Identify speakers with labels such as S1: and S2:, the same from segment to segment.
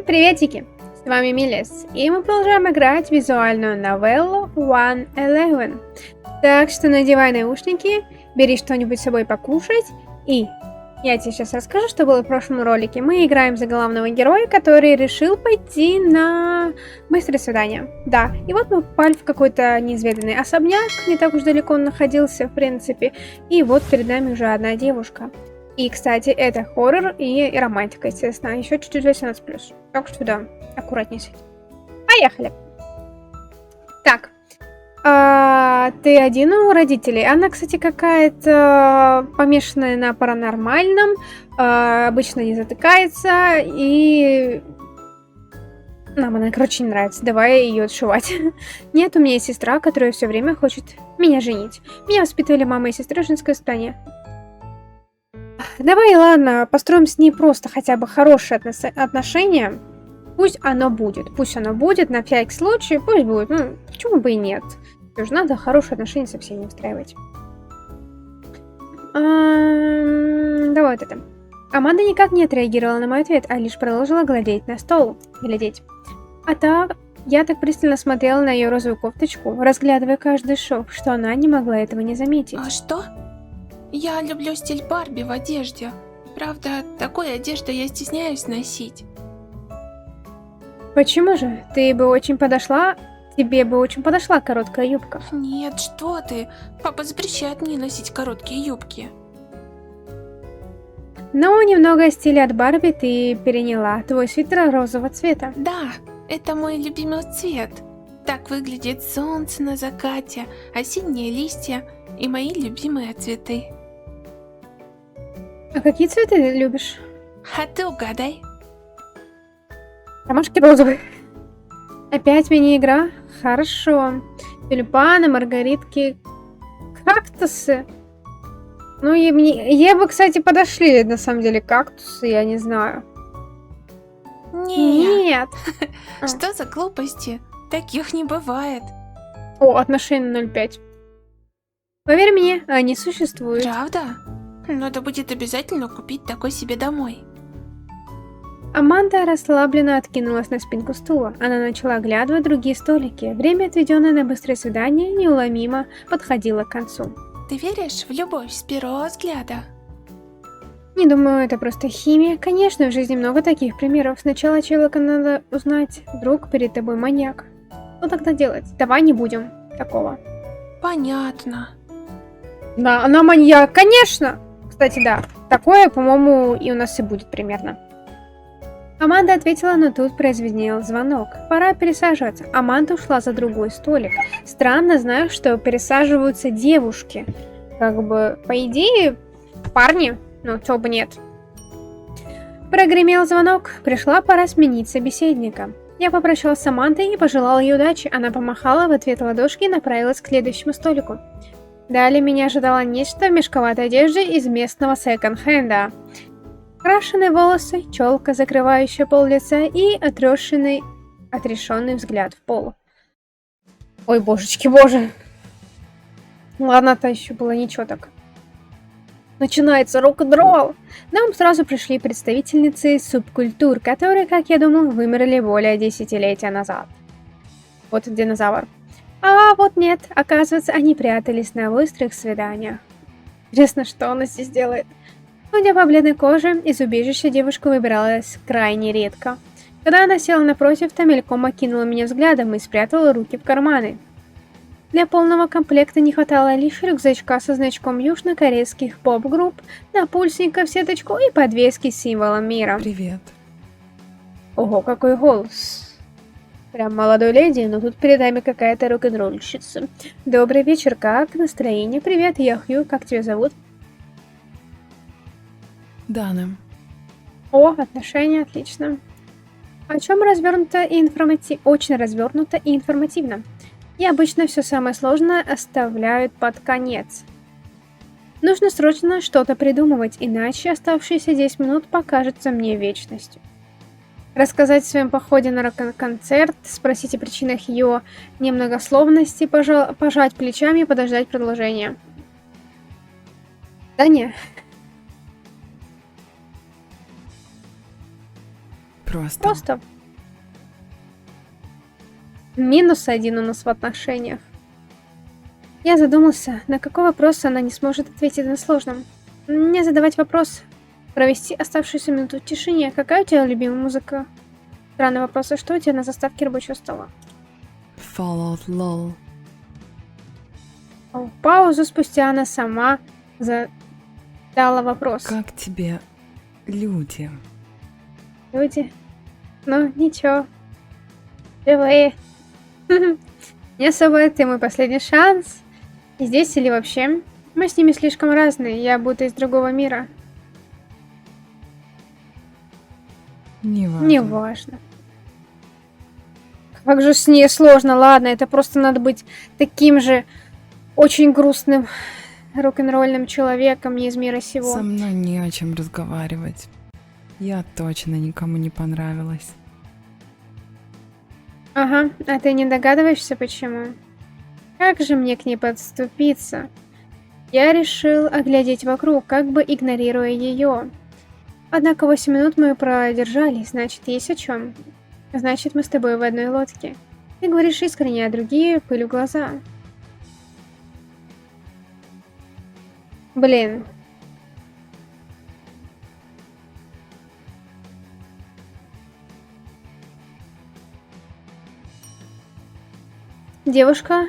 S1: Всем приветики! С вами Милес, и мы продолжаем играть в визуальную новеллу One Eleven. Так что надевай наушники, бери что-нибудь с собой покушать, и я тебе сейчас расскажу, что было в прошлом ролике. Мы играем за главного героя, который решил пойти на быстрое свидание. Да, и вот мы попали в какой-то неизведанный особняк, не так уж далеко он находился, в принципе, и вот перед нами уже одна девушка. И, кстати, это хоррор и романтика, естественно. Еще чуть-чуть 18+. Так что да, аккуратнее с этим. Поехали! Так. Ты один у родителей? Она, кстати, какая-то помешанная на паранормальном. Обычно не затыкается. И... Нам она, короче, не нравится. Давай ее отшивать. Нет, у меня есть сестра, которая все время хочет меня женить. Меня воспитывали мама и сестра в женской стране. Давай, ладно, построим с ней просто хотя бы хорошие отношения. Пусть оно будет, на всякий случай, пусть будет. Ну, почему бы и нет? Все же надо хорошие отношения со всеми устраивать. Давай вот это. Аманда никак не отреагировала на мой ответ, а лишь продолжила глядеть на стол. Я так пристально смотрела на ее розовую кофточку, разглядывая каждый шов, что она не могла этого не заметить.
S2: А что? Я люблю стиль Барби в одежде. Правда, такой одежды я стесняюсь носить.
S1: Почему же? Тебе бы очень подошла короткая юбка.
S2: Нет, что ты? Папа запрещает мне носить короткие юбки.
S1: Но немного стиля от Барби ты переняла. Твой свитер розового цвета.
S2: Да, это мой любимый цвет. Так выглядит солнце на закате, осенние листья и мои любимые цветы.
S1: А какие цветы ты любишь?
S2: А ты угадай.
S1: Ромашки розовые. Опять мини-игра? Хорошо. Тюльпаны, маргаритки, кактусы. Ну, ей бы, кстати, подошли, на самом деле, кактусы, я не знаю. Нет.
S2: Что за глупости? Таких не бывает.
S1: О, отношения 0,5. Поверь мне, они существуют.
S2: Правда? Надо будет обязательно купить такой себе домой.
S1: Аманда расслабленно откинулась на спинку стула. Она начала оглядывать другие столики. Время, отведенное на быстрое свидание, неуловимо подходило к концу.
S2: Ты веришь в любовь с первого взгляда?
S1: Не думаю, это просто химия. Конечно, в жизни много таких примеров. Сначала человека надо узнать, вдруг перед тобой маньяк. Что тогда делать? Давай не будем такого.
S2: Понятно.
S1: Да, она маньяк, конечно! Кстати, да, такое, по-моему, и у нас и будет примерно. Аманда ответила, но тут прозвенел звонок. Пора пересаживаться. Аманда ушла за другой столик. Странно, знаю, что пересаживаются девушки. Как бы, по идее, парни, но чё бы нет. Прогремел звонок. Пришла пора сменить собеседника. Я попрощалась с Амандой и пожелала ей удачи. Она помахала в ответ ладошки и направилась к следующему столику. Далее меня ожидало нечто в мешковатой одежде из местного секонд-хенда. Крашеные волосы, челка, закрывающая пол лица и отрешенный взгляд в пол. Ой, божечки, боже. Ладно-то еще было ничего так. Начинается рок-н-ролл. Нам сразу пришли представительницы субкультур, которые, как я думал, вымерли более десятилетия назад. Вот динозавр. А вот нет, оказывается, они прятались на быстрых свиданиях. Интересно, что она здесь делает? Судя по бледной коже, из убежища девушка выбиралась крайне редко. Когда она села напротив, то мельком окинула меня взглядом и спрятала руки в карманы. Для полного комплекта не хватало лишь рюкзачка со значком южнокорейских поп-групп, напульсника в сеточку и подвески с символом мира.
S3: Привет.
S1: Ого, какой голос. Прям молодой леди, но тут перед нами какая-то рок-н-ролльщица. Добрый вечер, как настроение? Привет, я Хью, как тебя зовут?
S3: Дана.
S1: О, отношения, отлично. О чем развернуто и очень развернуто и информативно. И обычно все самое сложное оставляют под конец. Нужно срочно что-то придумывать, иначе оставшиеся 10 минут покажутся мне вечностью. Рассказать о своем походе на рок-концерт, спросить о причинах ее немногословности, пожать плечами и подождать продолжения. Да не.
S3: просто.
S1: Просто. -1 у нас в отношениях. Я задумался, на какой вопрос она не сможет ответить на сложном. Мне задавать вопрос, провести оставшуюся минуту в тишине. Какая у тебя любимая музыка? Странный вопрос, а что у тебя на заставке рабочего стола?
S3: Fallout LOL.
S1: Паузу спустя она сама задала вопрос.
S3: Как тебе люди?
S1: Люди? Ну, ничего. Живые. Не особо это мой последний шанс. Здесь или вообще. Мы с ними слишком разные, я будто из другого мира.
S3: Неважно.
S1: Неважно. Как же с ней сложно, ладно, это просто надо быть таким же очень грустным рок-н-ролльным человеком не из мира сего.
S3: Со мной не о чем разговаривать. Я точно никому не понравилась.
S1: Ага, а ты не догадываешься, почему? Как же мне к ней подступиться? Я решил оглядеть вокруг, как бы игнорируя ее. Однако 8 минут мы продержались, значит, есть о чем. Значит, мы с тобой в одной лодке. Ты говоришь искренне, а другие пыль в глаза. Блин. Девушка,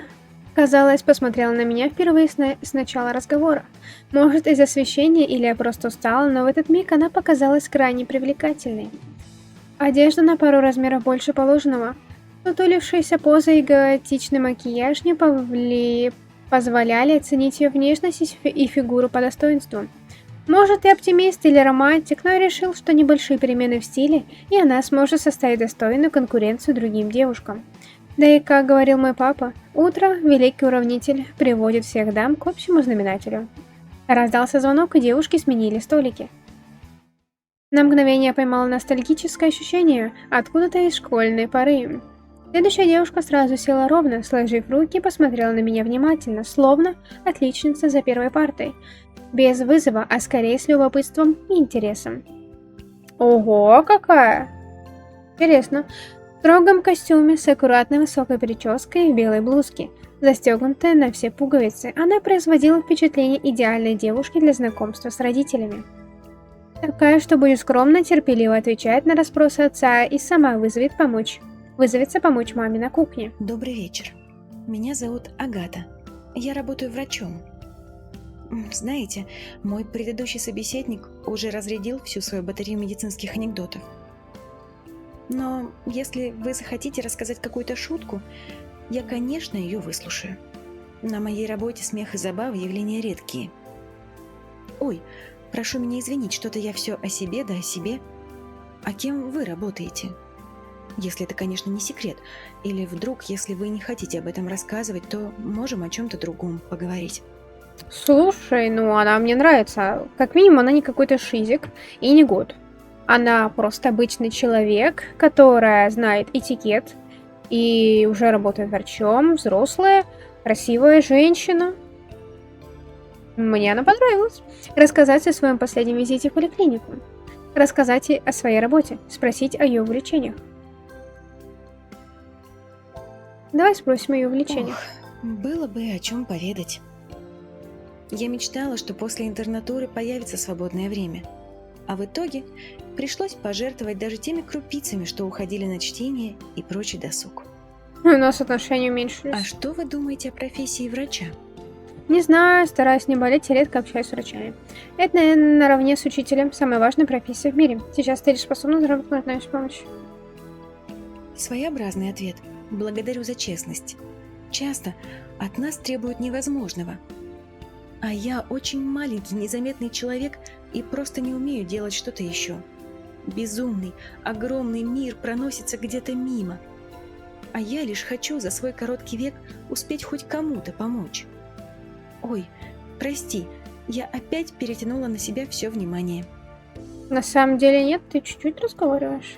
S1: казалось, посмотрела на меня впервые с начала разговора. Может, из-за освещения или я просто устала, но в этот миг она показалась крайне привлекательной. Одежда на пару размеров больше положенного, сутулившаяся поза и готичный макияж не позволяли оценить ее внешность и фигуру по достоинству. Может, и оптимист или романтик, но я решил, что небольшие перемены в стиле, и она сможет составить достойную конкуренцию другим девушкам. Да и, как говорил мой папа, утро, великий уравнитель, приводит всех дам к общему знаменателю. Раздался звонок, и девушки сменили столики. На мгновение я поймала ностальгическое ощущение откуда-то из школьной поры. Следующая девушка сразу села ровно, сложив руки, и посмотрела на меня внимательно, словно отличница за первой партой. Без вызова, а скорее с любопытством и интересом. Ого, какая! Интересно. В строгом костюме с аккуратной высокой прической и в белой блузке, застегнутая на все пуговицы, она производила впечатление идеальной девушки для знакомства с родителями. Такая, что будет скромно, терпеливо отвечать на расспросы отца и сама вызовется помочь маме на кухне.
S4: Добрый вечер. Меня зовут Агата. Я работаю врачом. Знаете, мой предыдущий собеседник уже разрядил всю свою батарею медицинских анекдотов. Но если вы захотите рассказать какую-то шутку, я, конечно, ее выслушаю. На моей работе смех и забавы явления редкие. Ой, прошу меня извинить, что-то я все о себе да о себе. А кем вы работаете? Если это, конечно, не секрет. Или вдруг, если вы не хотите об этом рассказывать, то можем о чем-то другом поговорить.
S1: Слушай, ну она мне нравится. Как минимум, она не какой-то шизик и не год. Она просто обычный человек, которая знает этикет и уже работает врачом, взрослая, красивая женщина. Мне она понравилась. Рассказать о своем последнем визите в поликлинику. Рассказать ей о своей работе, спросить о ее увлечениях. Давай спросим о ее увлечениях.
S4: Было бы о чем поведать. Я мечтала, что после интернатуры появится свободное время. А в итоге пришлось пожертвовать даже теми крупицами, что уходили на чтение и прочий досуг.
S1: У нас отношения уменьшились.
S4: А что вы думаете о профессии врача?
S1: Не знаю, стараюсь не болеть и редко общаюсь с врачами. Это, наверное, наравне с учителем самая важная профессия в мире. Сейчас ты лишь способна заработать на помощь.
S4: Своеобразный ответ. Благодарю за честность. Часто от нас требуют невозможного. А я очень маленький, незаметный человек и просто не умею делать что-то еще. Безумный, огромный мир проносится где-то мимо. А я лишь хочу за свой короткий век успеть хоть кому-то помочь. Ой, прости, я опять перетянула на себя все внимание.
S1: На самом деле нет, ты чуть-чуть разговариваешь.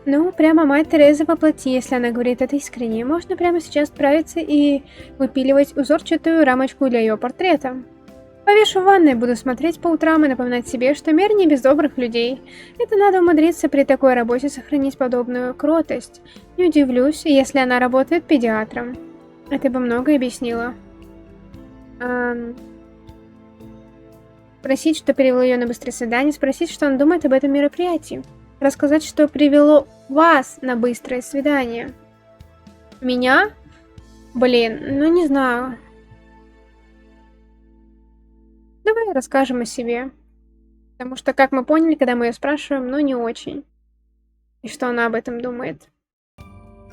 S1: Ну, прямо мать Тереза воплоти, если она говорит это искренне. Можно прямо сейчас отправиться и выпиливать узорчатую рамочку для ее портрета. Повешу в ванной, буду смотреть по утрам и напоминать себе, что мир не без добрых людей. Это надо умудриться при такой работе сохранить подобную кротость. Не удивлюсь, если она работает педиатром. Это бы многое объяснило. Спросить, что привело ее на быстрое свидание, спросить, что он думает об этом мероприятии. Рассказать, что привело вас на быстрое свидание. Меня? Блин, ну не знаю. Давай расскажем о себе. Потому что, как мы поняли, когда мы ее спрашиваем, ну не очень. И что она об этом думает.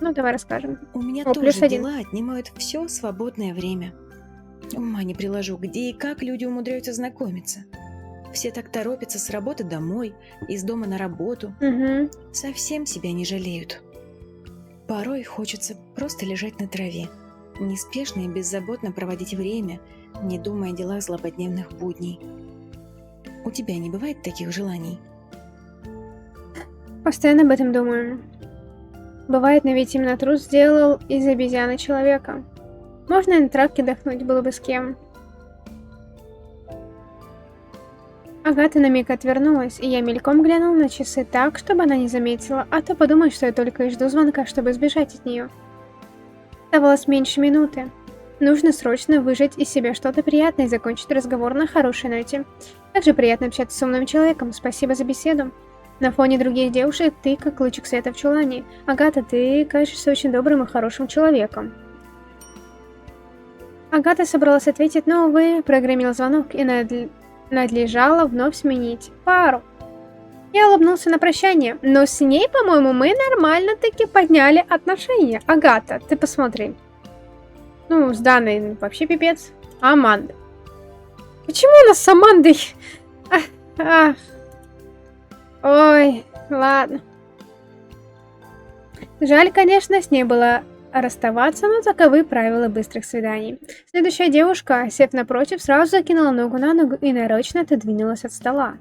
S1: Ну, давай расскажем.
S4: У меня
S1: О,
S4: тоже
S1: +1.
S4: дела отнимают все свободное время. Ума не приложу, где и как люди умудряются знакомиться. Все так торопятся с работы домой, из дома на работу.
S1: Угу.
S4: Совсем себя не жалеют. Порой хочется просто лежать на траве, неспешно и беззаботно проводить время, не думая о делах злободневных будней. У тебя не бывает таких желаний?
S1: Постоянно об этом думаю. Бывает, но ведь именно труд сделал из обезьяны человека. Можно и на травке отдохнуть, было бы с кем. Агата на миг отвернулась, и я мельком глянул на часы так, чтобы она не заметила, а то подумает, что я только и жду звонка, чтобы сбежать от нее. Оставалось меньше минуты. Нужно срочно выжать из себя что-то приятное и закончить разговор на хорошей ноте. Также приятно общаться с умным человеком, спасибо за беседу. На фоне других девушек ты как лучик света в чулане. Агата, ты кажешься очень добрым и хорошим человеком. Агата собралась ответить, но, увы, прогремел звонок, и надлежало вновь сменить пару. Я улыбнулся на прощание, но с ней, по-моему, мы нормально-таки подняли отношения. Агата, ты посмотри. Ну, с Даной вообще пипец. А Аманда? Почему у нас с Амандой? Ой, ладно. Жаль, конечно, с ней было расставаться, но таковы правила быстрых свиданий. Следующая девушка, сев напротив, сразу закинула ногу на ногу и нарочно отодвинулась от стола.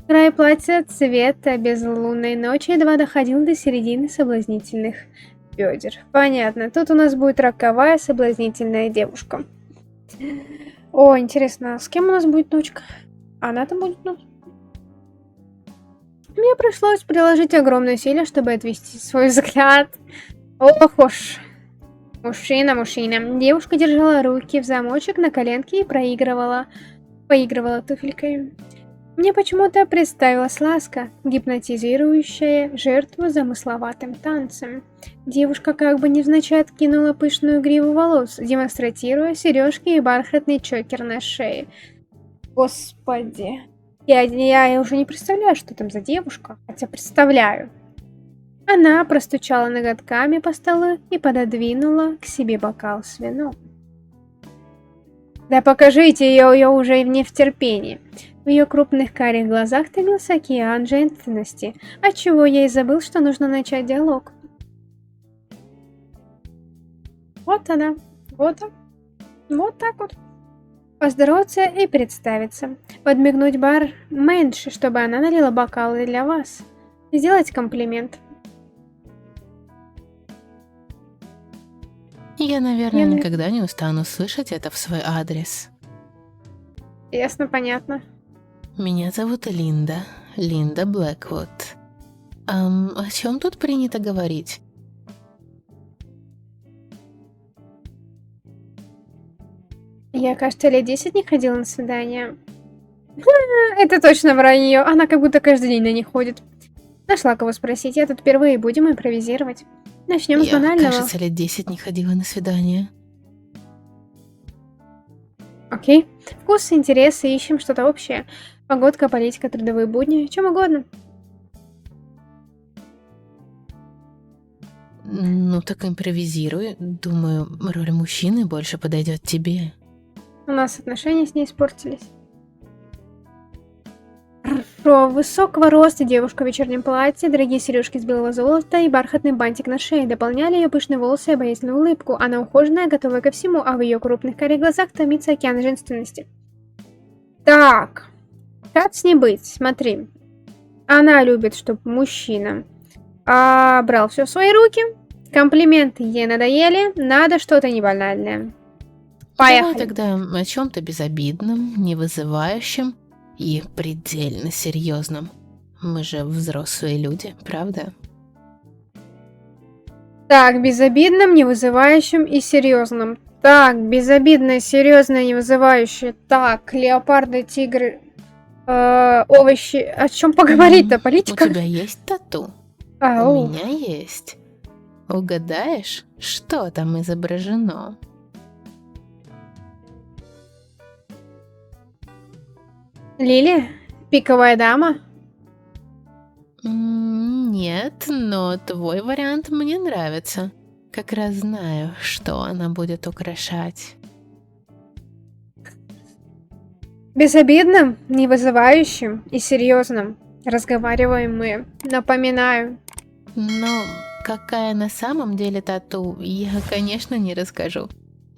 S1: Край платья цвета безлунной ночи едва доходил до середины соблазнительных бедер. Понятно, тут у нас будет роковая соблазнительная девушка. О, интересно, с кем у нас будет ночка? Она-то будет ночь. Мне пришлось приложить огромное усилие, чтобы отвести свой взгляд. Ох уж. Мужчина. Девушка держала руки в замочек на коленке и поигрывала туфелькой. Мне почему-то представилась ласка, гипнотизирующая жертву замысловатым танцем. Девушка как бы невзначай откинула пышную гриву волос, демонстрируя сережки и бархатный чокер на шее. Господи. Я уже не представляю, что там за девушка, хотя представляю. Она простучала ноготками по столу и пододвинула к себе бокал с вином. Да покажите ее, я уже не в терпении. В ее крупных карих глазах томился океан женственности, отчего я и забыл, что нужно начать диалог. Вот она, вот так вот. Поздороваться и представиться. Подмигнуть барменше, чтобы она налила бокалы для вас. Сделать комплимент.
S2: Я, наверное, никогда не устану слышать это в свой адрес.
S1: Ясно, понятно.
S2: Меня зовут Линда. Линда Блэквуд. О чем тут принято говорить?
S1: Я, кажется, лет 10 не ходила на свидания. Это точно вранье. Она как будто каждый день на них ходит. Нашла кого спросить. Я тут впервые, будем импровизировать. Начнем с банального.
S2: Я, кажется, лет 10 не ходила на свидания.
S1: Окей. Вкусы, интересы, ищем что-то общее. Погодка, политика, трудовые будни, чем угодно.
S2: Ну так импровизируй. Думаю, роль мужчины больше подойдет тебе.
S1: У нас отношения с ней испортились. Хорошо, высокого роста девушка в вечернем платье, дорогие сережки из белого золота и бархатный бантик на шее дополняли ее пышные волосы и обаятельную улыбку. Она ухоженная, готовая ко всему, а в ее крупных карих глазах томится океан женственности. Так, как с ней быть? Смотри. Она любит, чтобы мужчина брал все в свои руки. Комплименты ей надоели, надо что-то не банальное.
S5: Давай
S1: Поехали.
S5: тогда о чем-то безобидном, не вызывающем и предельно серьезном. Мы же взрослые люди, правда?
S1: Так, безобидным, не вызывающим и серьезным. Так, безобидное, серьезное, не вызывающее. Так, леопарды, тигры, овощи. О чем поговорить-то?
S5: У
S1: Политика?
S5: тебя есть тату? У
S1: Ау.
S5: меня есть. Угадаешь, что там изображено?
S1: Лилия? Пиковая дама?
S5: Нет, но твой вариант мне нравится. Как раз знаю, что она будет украшать.
S1: Безобидным, не вызывающим и серьезным. Разговариваем мы. Напоминаю.
S5: Но какая на самом деле тату, я, конечно, не расскажу.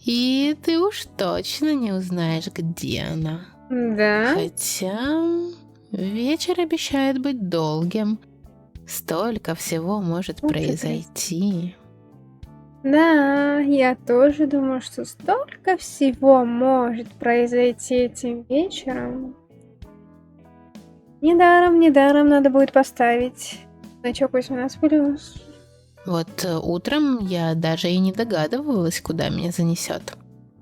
S5: И ты уж точно не узнаешь, где она.
S1: Да?
S5: Хотя вечер обещает быть долгим. Столько всего может
S1: Ух ты,
S5: произойти.
S1: Да, я тоже думаю, что столько всего может произойти этим вечером. Недаром надо будет поставить значок 18+.
S5: Вот утром я даже и не догадывалась, куда меня занесет.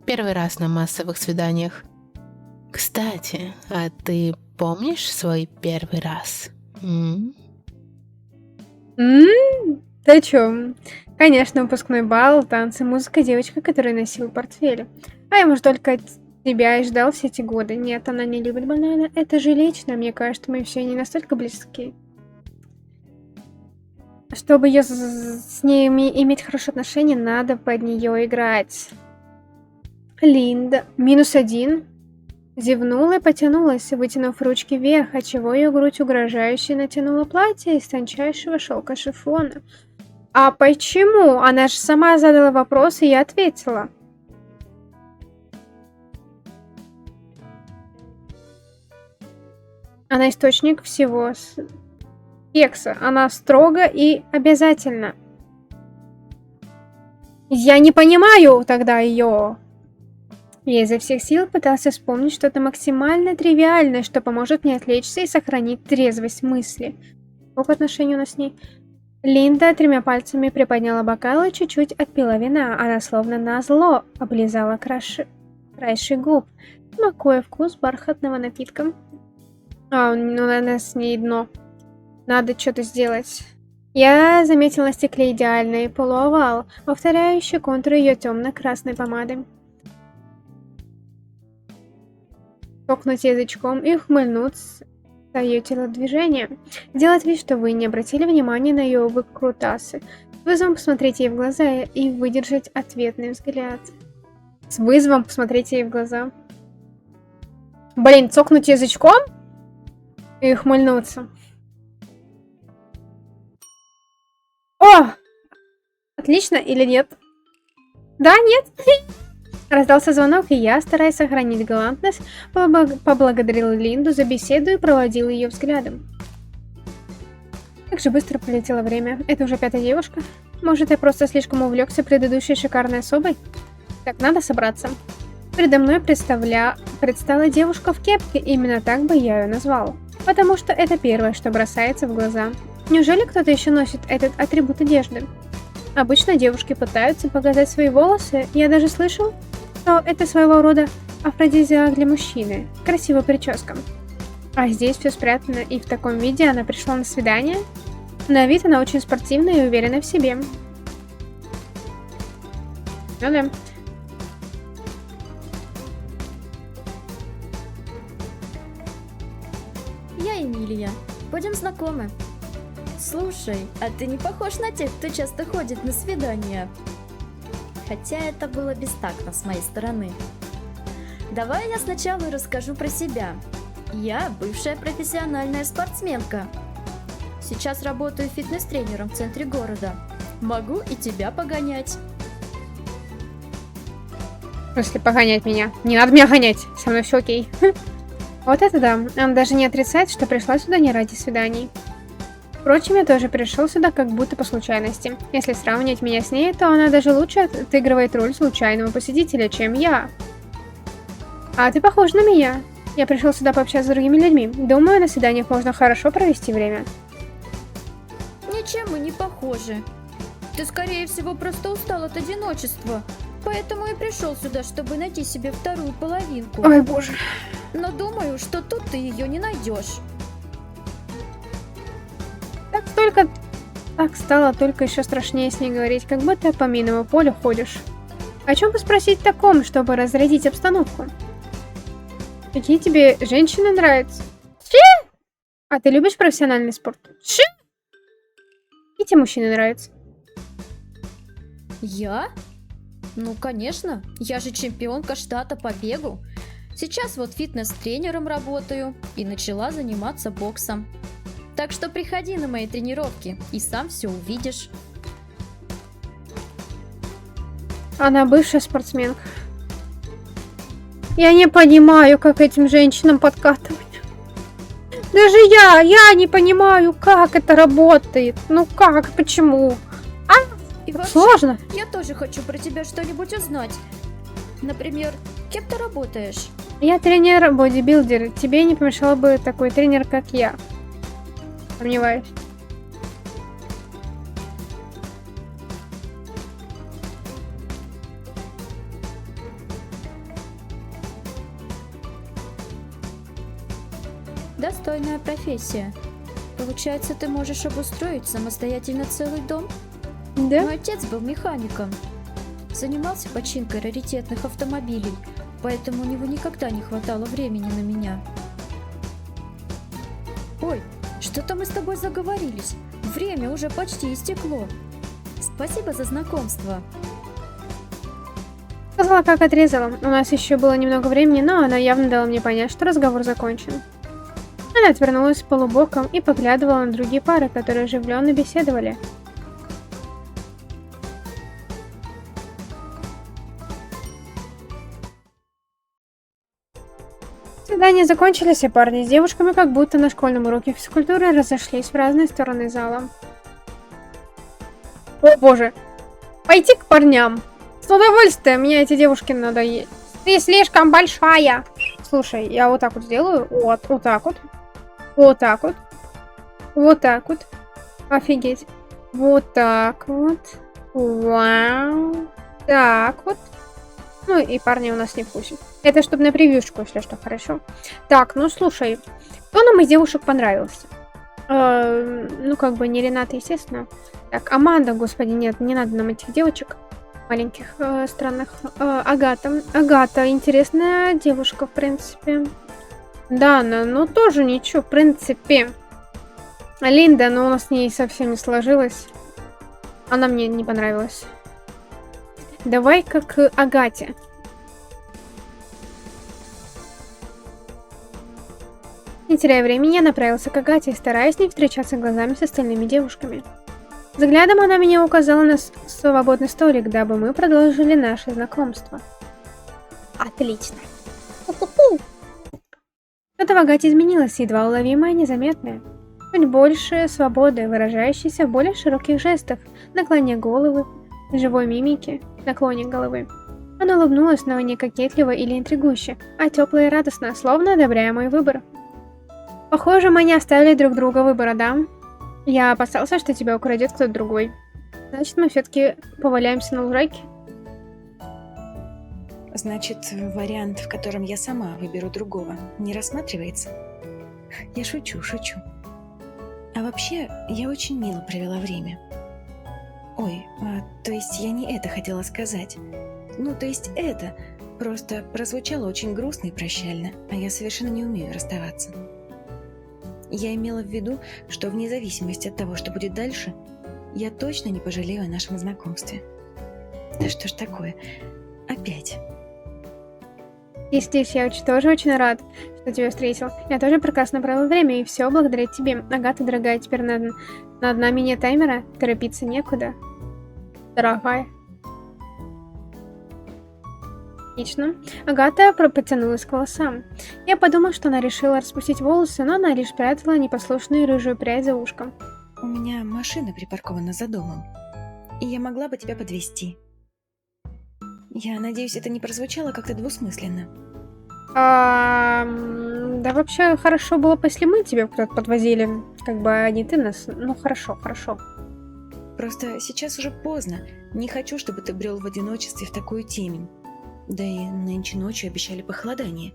S5: Первый раз на массовых свиданиях. Кстати, а ты помнишь свой первый раз?
S1: Ты чё? Конечно, выпускной бал, танцы, музыка, девочка, которая носила портфели. А я, может, только от тебя и ждал все эти годы. Нет, она не любит банана. Это же лично, мне кажется, мы все не настолько близки. Чтобы с ней иметь хорошие отношения, надо под нее играть. Линда. -1. Зевнула и потянулась, вытянув ручки вверх, отчего ее грудь угрожающе натянула платье из тончайшего шелка шифона. А почему? Она же сама задала вопрос, и я ответила. Она источник всего секса. Она строго и обязательно. Я не понимаю тогда ее. Я изо всех сил пытался вспомнить что-то максимально тривиальное, что поможет мне отвлечься и сохранить трезвость мысли. По отношению у нас с ней. Линда 3 пальцами приподняла бокал и чуть-чуть отпила вина. Она словно назло облизала краешек губ, смакуя вкус бархатного напитка. Ну, наверное, с ней дно. Надо что-то сделать. Я заметила на стекле идеальный полуовал, повторяющий контур ее темно-красной помады. Токнуть язычком и ухмыльнуться ее телодвижение. Делать вид, что вы не обратили внимания на ее выкрутасы. С вызовом посмотреть ей в глаза и выдержать ответный взгляд. С вызовом посмотреть ей в глаза. Блин, цокнуть язычком и ухмыльнуться. О! Отлично или нет? Да, нет? Раздался звонок, и я, стараясь сохранить галантность, поблагодарил Линду за беседу и проводил ее взглядом. Как же быстро пролетело время. Это уже 5-я девушка? Может, я просто слишком увлекся предыдущей шикарной особой? Так, надо собраться. Передо мной предстала девушка в кепке, именно так бы я ее назвала. Потому что это первое, что бросается в глаза. Неужели кто-то еще носит этот атрибут одежды? Обычно девушки пытаются показать свои волосы. Я даже слышал, что это своего рода афродизиак для мужчины. Красивая прическа. А здесь все спрятано, и в таком виде она пришла на свидание. На вид она очень спортивная и уверена в себе. Ну да.
S6: Я Эмилия. Будем знакомы. Слушай, а ты не похож на тех, кто часто ходит на свидания. Хотя это было бестактно с моей стороны. Давай я сначала расскажу про себя. Я бывшая профессиональная спортсменка. Сейчас работаю фитнес-тренером в центре города. Могу и тебя погонять.
S1: В смысле, погонять меня? Не надо меня гонять, со мной все окей. Вот это да, он даже не отрицает, что пришла сюда не ради свиданий. Впрочем, я тоже пришел сюда как будто по случайности. Если сравнивать меня с ней, то она даже лучше отыгрывает роль случайного посетителя, чем я. А ты похож на меня. Я пришел сюда пообщаться с другими людьми. Думаю, на свиданиях можно хорошо провести время.
S6: Ничем мы не похожи. Ты, скорее всего, просто устал от одиночества. Поэтому и пришел сюда, чтобы найти себе вторую половинку.
S1: Ой, боже.
S6: Но думаю, что тут ты ее не найдешь.
S1: Так стало только еще страшнее с ней говорить, как будто по минному полю ходишь. О чем бы спросить таком, чтобы разрядить обстановку? Какие тебе женщины нравятся? Че? А ты любишь профессиональный спорт? Че? Какие тебе мужчины нравятся?
S6: Я? Ну, конечно. Я же чемпионка штата по бегу. Сейчас вот фитнес-тренером работаю и начала заниматься боксом. Так что приходи на мои тренировки и сам все увидишь.
S1: Она бывшая спортсменка. Я не понимаю, как этим женщинам подкатывать. Даже я не понимаю, как это работает. Ну как, почему?
S6: И вообще,
S1: Сложно.
S6: я тоже хочу про тебя что-нибудь узнать. Например, кем ты работаешь?
S1: Я тренер-бодибилдер. Тебе не помешал бы такой тренер, как я. Сомневаюсь.
S6: Достойная профессия. Получается, ты можешь обустроить самостоятельно целый дом?
S1: Да?
S6: Мой отец был механиком. Занимался починкой раритетных автомобилей, поэтому у него никогда не хватало времени на меня. Ой, что-то мы с тобой заговорились. Время уже почти истекло. Спасибо за знакомство.
S1: Сказала, как отрезала. У нас еще было немного времени, но она явно дала мне понять, что разговор закончен. Она отвернулась полубоком и поглядывала на другие пары, которые оживленно беседовали. Свидания закончились, и парни с девушками, как будто на школьном уроке физкультуры, разошлись в разные стороны зала. О боже! Пойти к парням! С удовольствием, мне эти девушки надоели. Ты слишком большая! Слушай, я вот так вот сделаю. Вот так вот. Вот так вот. Вот так вот. Офигеть. Вот так вот. Вау. Так вот. Ну и парни у нас не вкусят. Это чтобы на превьюшку, если что, хорошо. Так, ну слушай. Кто нам из девушек понравился? Ну как бы не Рената, естественно. Так, Аманда, господи, нет, не надо нам этих девочек. Маленьких, странных. Агата. Агата, интересная девушка, в принципе. Дана, ну тоже ничего, в принципе. Линда, но у нас с ней совсем не сложилось. Она мне не понравилась. Давай-ка к Агате. Не теряя времени, я направился к Агате, стараясь не встречаться глазами с остальными девушками. Взглядом она меня указала на свободный столик, дабы мы продолжили наше знакомство. Отлично. Что-то в Агате изменилось, едва уловимое, незаметное. Чуть больше свободы, выражающейся в более широких жестах, наклоне головы, живой мимике, наклоне головы. Она улыбнулась, но не кокетливо или интригующе, а тепло и радостно, словно одобряя мой выбор. Похоже, мы не оставили друг друга выбора, да? Я опасался, что тебя украдет кто-то другой. Значит, мы все-таки поваляемся на лужайке?
S4: Значит, вариант, в котором я сама выберу другого, не рассматривается? Я шучу. А вообще, я очень мило провела время. Ой, то есть я не это хотела сказать. Ну, то есть это. Просто прозвучало очень грустно и прощально, а я совершенно не умею расставаться. Я имела в виду, что вне зависимости от того, что будет дальше, я точно не пожалею о нашем знакомстве. Да что ж такое? Опять.
S1: Здесь я тоже очень рад, что тебя встретил. Я тоже прекрасно провел время, и все благодаря тебе. Агата, дорогая, теперь над нами нет таймера, торопиться некуда. Дорогая. Отлично. Агата потянулась к волосам. Я подумал, что она решила распустить волосы, но она лишь прятала непослушную рыжую прядь за ушком.
S4: У меня машина припаркована за домом, и я могла бы тебя подвезти. Я надеюсь, это не прозвучало как-то двусмысленно.
S1: Да вообще хорошо было бы, если мы тебя куда-то подвозили, как бы, а не ты нас. Ну хорошо, хорошо.
S4: Просто сейчас уже поздно. Не хочу, чтобы ты брел в одиночестве в такую темень. Да и нынче ночью обещали похолодание.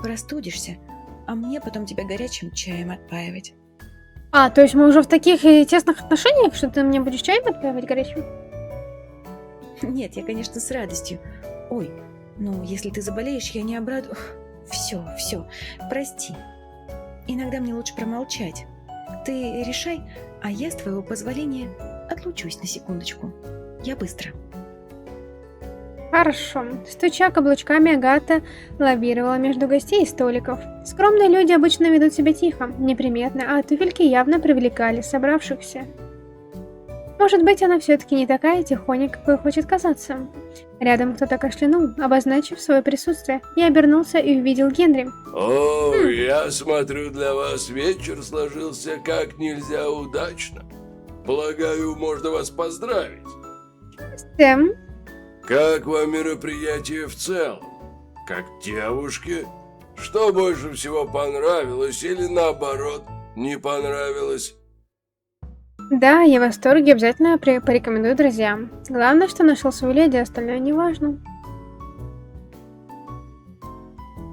S4: Простудишься, а мне потом тебя горячим чаем отпаивать.
S1: А, то есть мы уже в таких тесных отношениях, что ты мне будешь чай подпаивать горячим?
S4: Нет, я, конечно, с радостью. Ой, ну, если ты заболеешь, я не обраду... Все, прости. Иногда мне лучше промолчать. Ты решай, а я, с твоего позволения, отлучусь на секундочку. Я быстро.
S1: Хорошо. Стуча каблучками, Агата лавировала между гостей и столиков. Скромные люди обычно ведут себя тихо, неприметно, а туфельки явно привлекали собравшихся. Может быть, она все-таки не такая тихоня, какой хочет казаться. Рядом кто-то кашлянул, обозначив свое присутствие. Я обернулся и увидел Генри.
S7: О, я смотрю, для вас вечер сложился как нельзя удачно. Полагаю, можно вас поздравить.
S1: Сэм,
S7: Как вам мероприятие в целом? Как девушке? Что больше всего понравилось или наоборот не понравилось?
S1: да, я в восторге, обязательно порекомендую друзьям. Главное, что нашел свою леди, остальное не важно.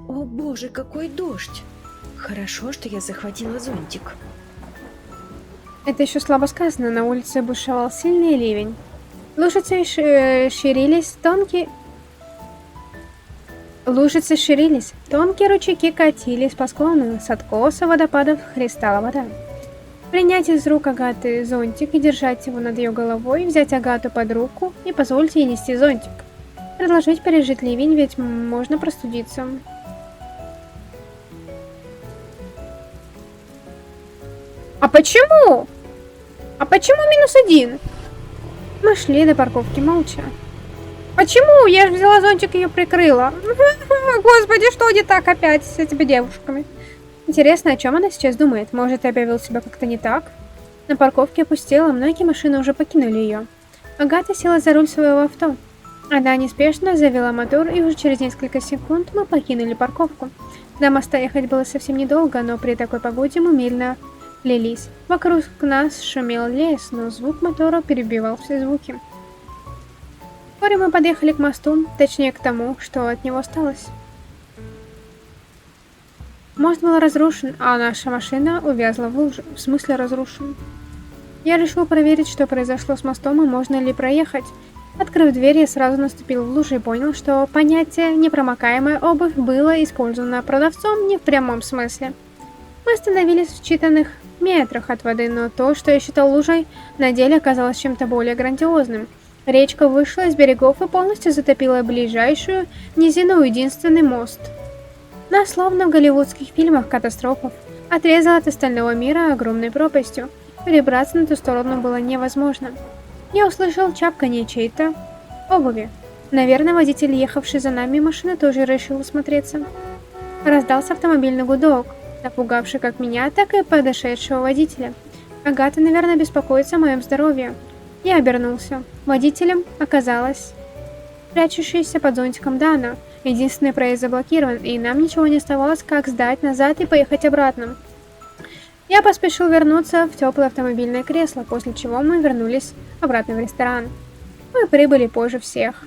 S4: О боже, какой дождь! Хорошо, что я захватила зонтик.
S1: Это еще слабо сказано, на улице бушевал сильный ливень. Лужицы ширились, тонкие ручейки катились по склону, с откоса водопадов хлестала вода. Принять из рук Агаты зонтик и держать его над ее головой, взять Агату под руку и позволить ей нести зонтик. Предложить пережить ливень, ведь можно простудиться. А почему? А почему -1? Мы шли до парковки молча. Почему? Я же взяла зонтик и ее прикрыла. Господи, что не так опять с этими девушками? Интересно, о чем она сейчас думает? Может, я повел себя как-то не так? На парковке опустела, многие машины уже покинули ее. Агата села за руль своего авто. Она неспешно завела мотор, и уже через несколько секунд мы покинули парковку. До моста ехать было совсем недолго, но при такой погоде мы медленно плелись. Вокруг нас шумел лес, но звук мотора перебивал все звуки. Вскоре мы подъехали к мосту, точнее к тому, что от него осталось. Мост был разрушен, а наша машина увязла в луже. В смысле разрушен? Я решил проверить, что произошло с мостом и можно ли проехать. Открыв дверь, я сразу наступил в лужу и понял, что понятие «непромокаемая обувь» было использовано продавцом не в прямом смысле. Мы остановились в считанных метрах от воды, но то, что я считал лужей, на деле оказалось чем-то более грандиозным. Речка вышла из берегов и полностью затопила ближайшую низину, единственный мост. Нас, словно в голливудских фильмах катастрофов, отрезало от остального мира огромной пропастью. Перебраться на ту сторону было невозможно. Я услышал чавканье чьей-то обуви. Наверное, водитель, ехавший за нами машины, тоже решил осмотреться. Раздался автомобильный гудок, напугавший как меня, так и подошедшего водителя. Агата, наверное, беспокоится о моем здоровье. Я обернулся. Водителем оказалась прячущаяся под зонтиком Дана. Единственный проезд заблокирован, и нам ничего не оставалось, как сдать назад и поехать обратно. Я поспешил вернуться в теплое автомобильное кресло, после чего мы вернулись обратно в ресторан. Мы прибыли позже всех.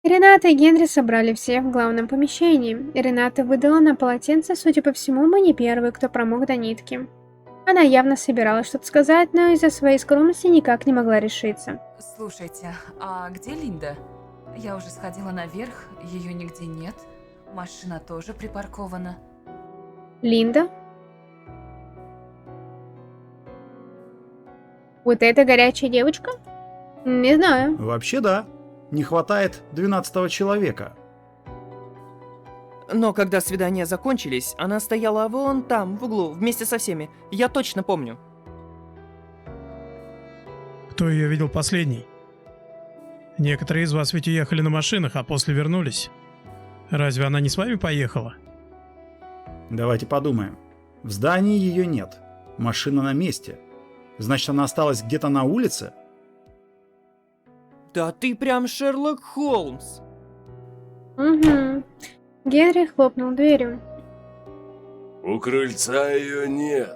S1: Рената и Генри собрали всех в главном помещении. Рената выдала нам полотенце, судя по всему, мы не первые, кто промок до нитки. Она явно собиралась что-то сказать, но из-за своей скромности никак не могла решиться.
S8: Слушайте, а где Линда? Я уже сходила наверх, ее нигде нет. Машина тоже припаркована.
S1: Линда? Вот эта горячая девочка? Не знаю.
S9: Вообще да. Не хватает 12-го человека.
S10: Но когда свидания закончились, она стояла вон там, в углу, вместе со всеми. Я точно помню.
S11: Кто ее видел последний? Некоторые из вас ведь уехали на машинах, а после вернулись. Разве она не с вами поехала?
S9: Давайте подумаем. В здании ее нет. Машина на месте. Значит, она осталась где-то на улице?
S10: Да ты прям Шерлок Холмс.
S1: Угу. Генри хлопнул дверью.
S7: У крыльца ее нет.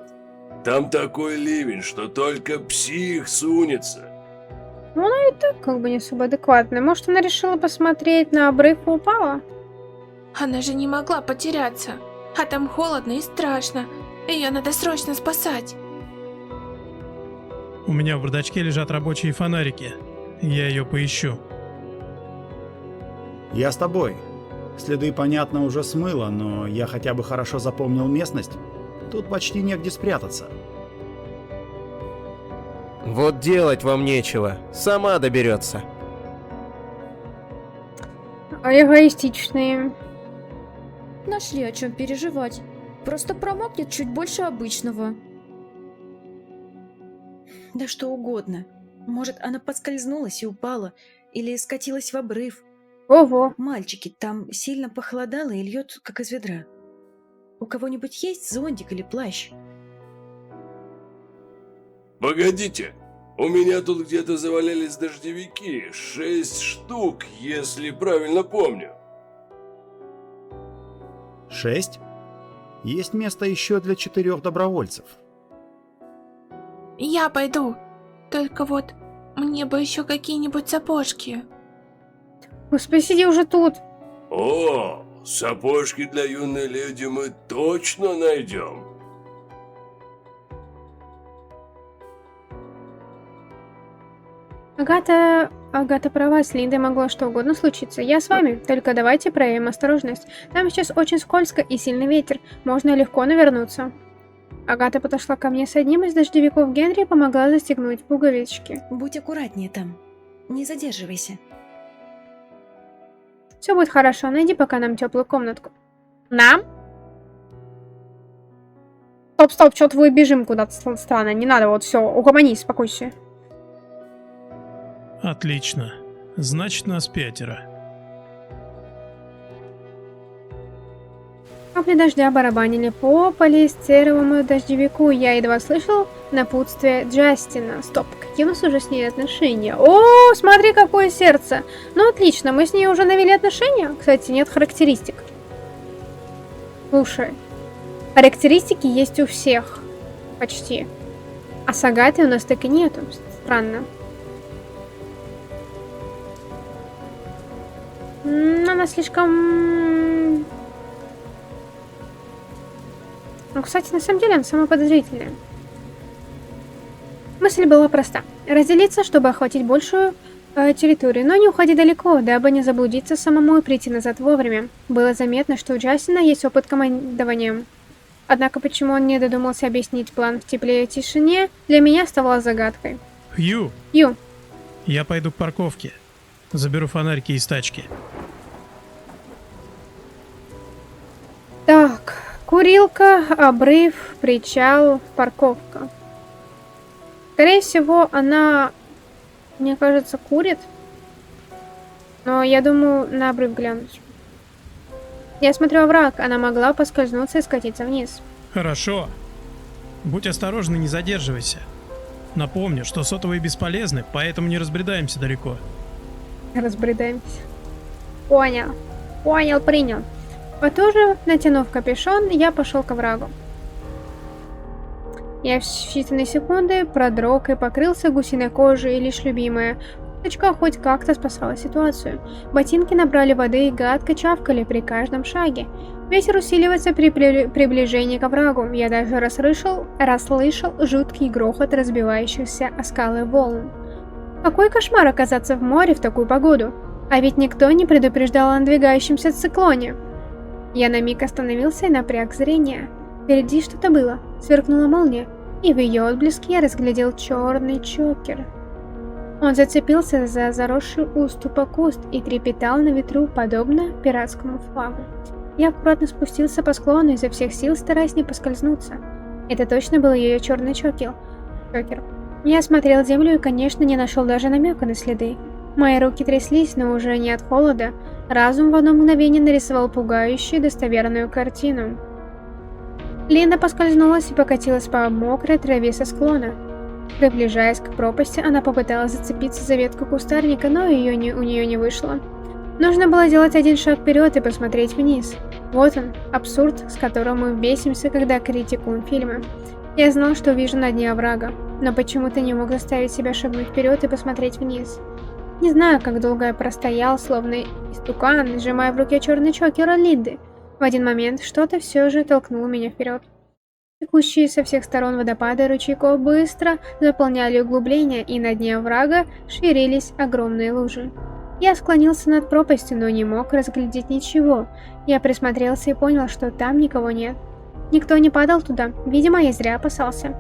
S7: Там такой ливень, что только псих сунется.
S1: Ну, она и так как бы не особо адекватная. Может, она решила посмотреть на обрыв и упала?
S2: Она же не могла потеряться. А там холодно и страшно. Ее надо срочно спасать.
S11: У меня в бардачке лежат рабочие фонарики. Я ее поищу.
S9: Я с тобой. Следы, понятно, уже смыло, но я хотя бы хорошо запомнил местность. Тут почти негде спрятаться.
S12: Вот делать вам нечего. Сама доберется.
S1: А эгоистичные.
S6: Нашли о чем переживать. Просто промокнет чуть больше обычного.
S4: Да что угодно. Может, она подскользнулась и упала, или скатилась в обрыв.
S1: Ого.
S4: Мальчики, там сильно похолодало и льет, как из ведра. У кого-нибудь есть зонтик или плащ?
S7: Погодите, у меня тут где-то завалялись дождевики. 6 штук, если правильно помню.
S9: 6? Есть место еще для 4 добровольцев.
S2: Я пойду. Только вот, мне бы еще какие-нибудь сапожки.
S1: Господи, сиди уже тут.
S7: О, сапожки для юной леди мы точно найдем.
S1: Агата права, с Линдой могло что угодно случиться. Я с вами, только давайте проявим осторожность. Там сейчас очень скользко и сильный ветер, можно легко навернуться. Агата подошла ко мне с одним из дождевиков Генри и помогла застегнуть пуговички.
S4: Будь аккуратнее там. Не задерживайся.
S1: Все будет хорошо, найди пока нам теплую комнатку. Нам? Стоп, что-то вы бежим куда-то странно, не надо, вот все, угомонись, успокойся.
S11: Отлично. Значит, нас 5.
S1: Капли дождя барабанили по полиэстеровому дождевику. Я едва слышал напутствие Джастина. Стоп, какие у нас уже с ней отношения? О, смотри, какое сердце! Ну, отлично, мы с ней уже навели отношения. Кстати, нет характеристик. Слушай, характеристики есть у всех. Почти. А с Агатой у нас так и нету. Странно. Она слишком... Ну, кстати, на самом деле она самая подозрительная. Мысль была проста. Разделиться, чтобы охватить большую территорию, но не уходить далеко, дабы не заблудиться самому и прийти назад вовремя. Было заметно, что у Джастина есть опыт командования. Однако, почему он не додумался объяснить план в тепле и тишине, для меня оставалось загадкой.
S11: Хью,
S1: Ю,
S11: я пойду к парковке. Заберу фонарики из тачки.
S1: Так, курилка, обрыв, причал, парковка. Скорее всего, она, мне кажется, курит. Но я думаю, на обрыв глянуть. Я смотрю овраг, она могла поскользнуться и скатиться вниз.
S11: Хорошо. Будь осторожна, не задерживайся. Напомню, что сотовые бесполезны, поэтому не разбредаемся далеко.
S1: Разбредаемся. Понял, принял. Потуже, натянув капюшон, я пошел к оврагу. Я в считанные секунды продрог и покрылся гусиной кожей, и лишь любимая курточка хоть как-то спасала ситуацию. Ботинки набрали воды и гадко чавкали при каждом шаге. Ветер усиливается при приближении к оврагу. Я даже расслышал жуткий грохот разбивающихся о скалы волн. Какой кошмар оказаться в море в такую погоду. А ведь никто не предупреждал о надвигающемся циклоне. Я на миг остановился и напряг зрение. Впереди что-то было. Сверкнула молния, и в ее отблеске я разглядел черный чокер. Он зацепился за заросший уступа куст и трепетал на ветру, подобно пиратскому флагу. Я аккуратно спустился по склону, изо всех сил стараясь не поскользнуться. Это точно был ее черный чокер. Я осмотрел землю и, конечно, не нашел даже намека на следы. Мои руки тряслись, но уже не от холода. Разум в одно мгновение нарисовал пугающую достоверную картину. Линда поскользнулась и покатилась по мокрой траве со склона. Приближаясь к пропасти, она попыталась зацепиться за ветку кустарника, но у нее не вышло. Нужно было делать один шаг вперед и посмотреть вниз. Вот он, абсурд, с которым мы бесимся, когда критикуем фильмы. Я знал, что вижу на дне оврага, но почему-то не мог заставить себя шагнуть вперед и посмотреть вниз. Не знаю, как долго я простоял, словно истукан, сжимая в руке черный чокер Линды. В один момент что-то все же толкнуло меня вперед. Текущие со всех сторон водопады ручейков быстро заполняли углубления, и на дне оврага ширились огромные лужи. Я склонился над пропастью, но не мог разглядеть ничего. Я присмотрелся и понял, что там никого нет. Никто не падал туда, видимо, я зря опасался.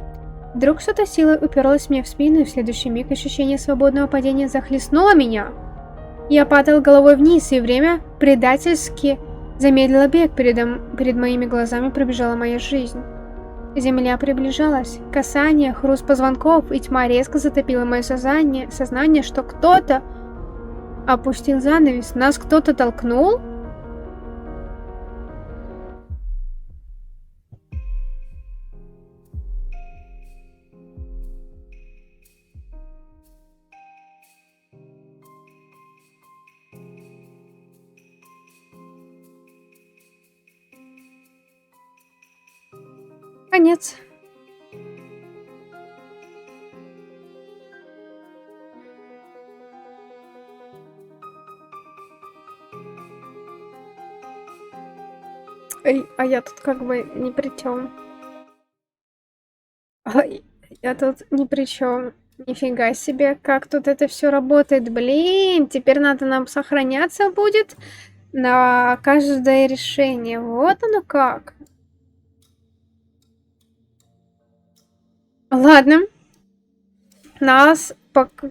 S1: Вдруг что-то силой уперлось мне в спину, и в следующий миг ощущение свободного падения захлестнуло меня. Я падал головой вниз, и время предательски замедлило бег. Перед моими глазами пробежала моя жизнь. Земля приближалась. Касание, хруст позвонков, и тьма резко затопила мое сознание, что кто-то опустил занавес. Нас кто-то толкнул? Конец. Эй, а я тут как бы ни при чем. Ой, я тут ни при чем. Нифига себе, как тут это все работает. Блин, теперь надо нам сохраняться будет на каждое решение. Вот оно как. Ладно. Нас,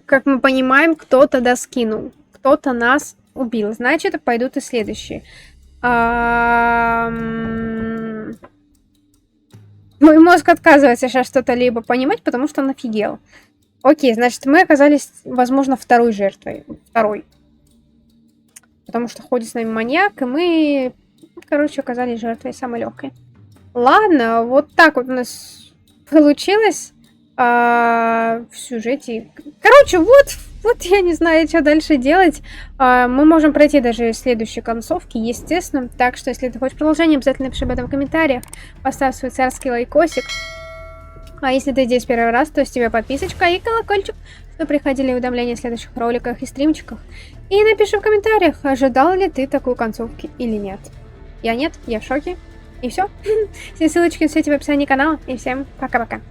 S1: как мы понимаем, кто-то доскинул. Кто-то нас убил. Значит, пойдут и следующие. Мой мозг отказывается сейчас что-то либо понимать, потому что он офигел. Окей, значит, мы оказались, возможно, второй жертвой. Второй. Потому что ходит с нами маньяк, и мы, короче, оказались жертвой самой легкой. Ладно, вот так вот у нас получилось в сюжете. Короче, вот я не знаю, что дальше делать. Мы можем пройти даже следующие концовки, естественно. Так что, если ты хочешь продолжение, обязательно напиши об этом в комментариях. Поставь свой царский лайкосик. А если ты здесь первый раз, то с тебя подписочка и колокольчик, чтобы приходили уведомления о следующих роликах и стримчиках. И напиши в комментариях, ожидал ли ты такую концовку или нет. Я нет, я в шоке. И все. Все ссылочки в описании канала. И всем пока-пока.